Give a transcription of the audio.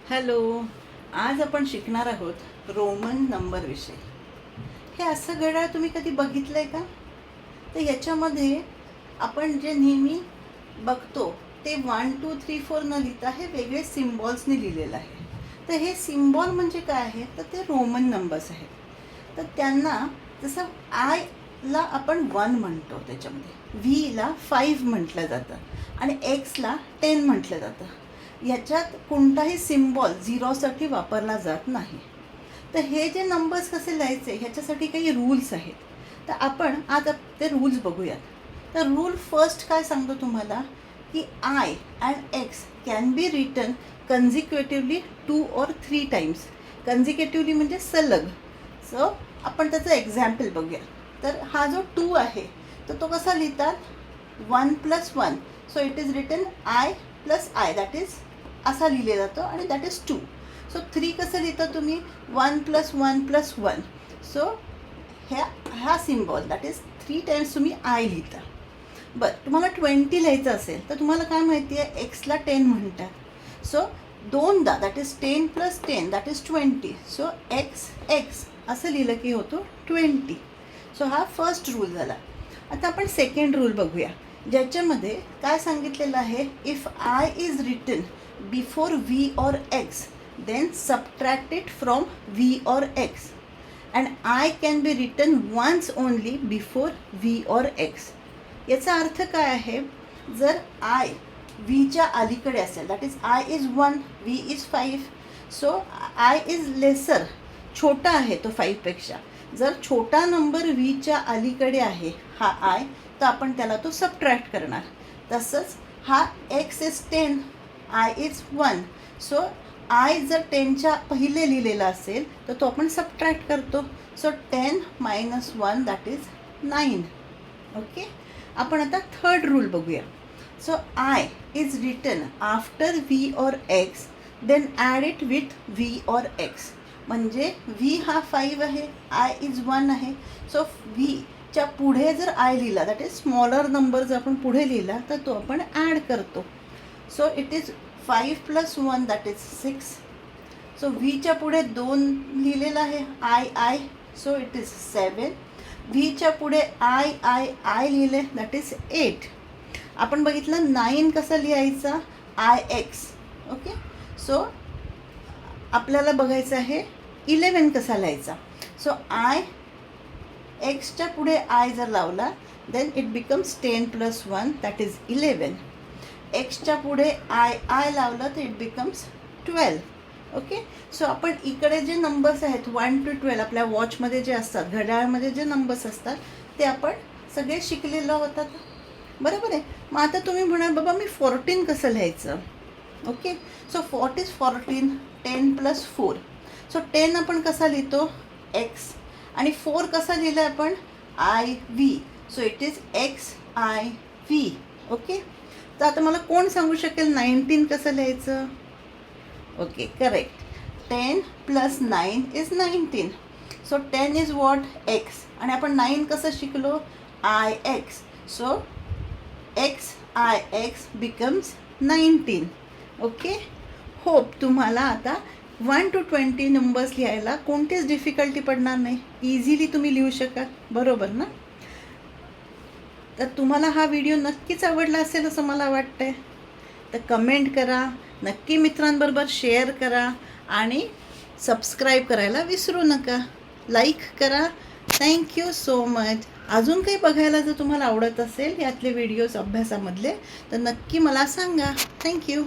Hello. आज आपण शिकणार आहोत रोमन नंबर विषय. हे असं घड्याळ तुम्ही कधी बघितलंय का? तर याच्यामध्ये आपण जे नेहमी बघतो ते 1 2 3 4 न लिहिता हे वेगळे सिम्बॉल्सने लिहिलेलं आहे. तर हे सिम्बॉल म्हणजे काय आहे? तर ते रोमन नंबर्स आहेत. तर त्यांना जसं आयला आपण 1 म्हणतो, त्याच्यामध्ये व्हीला 5 म्हटलं जातं आणि एक्सला 10 म्हटलं जातं. ह्याच्यात कोणताही सिम्बॉल झिरोसाठी वापरला जात नाही. तर हे जे नंबर्स कसे लिहायचे ह्याच्यासाठी काही रूल्स आहेत. तर आपण आज ते रूल्स बघूयात. तर रूल फर्स्ट काय सांगतो तुम्हाला की I and x can be return consecutively 2 or 3 times. Consecutively म्हणजे सलग. सो आपण त्याचं एक्झाम्पल बघूया. तर हा जो 2 आहे तर तो कसा लिहितात? 1 + 1. So it is written I + I, that is असा लिहिले जातो आणि दॅट इज 2. सो 3 कसं लिहिता तुम्ही? 1 + 1 + 1. सो हा सिम्बॉल दॅट इज 3 टाइम्स तुम्ही आय लिहिता. बरं, तुम्हाला 20 लिहायचं असेल तर तुम्हाला काय माहिती आहे? एक्सला 10 म्हणतात. सो दोनदा that is 10 + 10 that is 20. So x असं लिहिलं की होतो 20. सो हा फर्स्ट रूल झाला. आता आपण सेकंड रूल बघूया, ज्याच्यामध्ये काय सांगितलेलं आहे? If I is written before V or X then subtract it from V or X and I can be written once only before V or X. याचा अर्थ काय आहे? जर आय व्हीच्या अलीकडे असेल, that is I is 1, V is 5. So I is lesser, छोटा आहे तो 5पेक्षा. जर छोटा नंबर व्हीच्या अलीकडे आहे हा आय, तर आपण त्याला तो सबट्रॅक्ट करणार. तसंच हा x is 10, I is 1. So I जर 10च्या पहिले लिहिलेला असेल तर तो आपण सबट्रॅक्ट करतो. So 10 - 1 that is 9. ओके. आपण आता थर्ड रूल बघूया. So I is written after V or X then add it with V or X. म्हणजे व्ही हा 5 आहे, आय इज 1 आहे. सो व्हीच्या पुढे जर आय लिहिला, दॅट इज स्मॉलर नंबर जर आपण पुढे लिहिला तर तो आपण ॲड करतो. So it is 5 + 1 that is 6. So व्हीच्या पुढे 2 लिहिलेलं आहे, आय. So it is 7. व्हीच्या पुढे आय लिहिले, दॅट इज 8. आपण बघितलं 9 कसं लिहायचा? I x. ओके. सो आपल्याला बघायचं आहे 11 कसा लिहायचा. सो आय एक्सच्या पुढे आय जर लावला then it becomes 10 + 1 that is 11. एक्सच्या पुढे आय लावलं तर इट बिकम्स 12. ओके. सो आपण इकडे जे नंबर्स आहेत 1 to 12 आपल्या वॉचमध्ये जे असतात, घड्याळामध्ये जे नंबर्स असतात ते आपण सगळे शिकलेलो होतात, बरोबर आहे. मग आता तुम्ही म्हणा बाबा मी 14 कसं लिहायचं? Okay. So what is 14? 10 + 4. So 10 आपण कसा लिहितो? एक्स. आणि 4 कसा लिहिला आपण? I V. So it is X I V. Okay. तर आता मला कोण सांगू शकेल 19 कसं लिहायचं? Okay, correct. 10 + 9 is 19. So 10 is what? X. आणि आपण 9 कसं शिकलो? I x. So X I x becomes 19. Okay. Hope तुम्हाला आता 1 to 20 नंबर्स लिहायला कोणतीच डिफिकल्टी पडणार नाही. इझिली तुम्ही लिहू शकाल, बरोबर ना? तर तुम्हाला हा व्हिडिओ नक्कीच आवडला असेल असं मला वाटतं आहे. तर कमेंट करा, नक्की मित्रांबरोबर शेअर करा आणि सबस्क्राईब करायला विसरू नका. लाईक करा. Thank you so much. अजून काही बघायला जर तुम्हाला आवडत असेल यातले व्हिडिओज अभ्यासामधले तर नक्की मला सांगा. थँक्यू.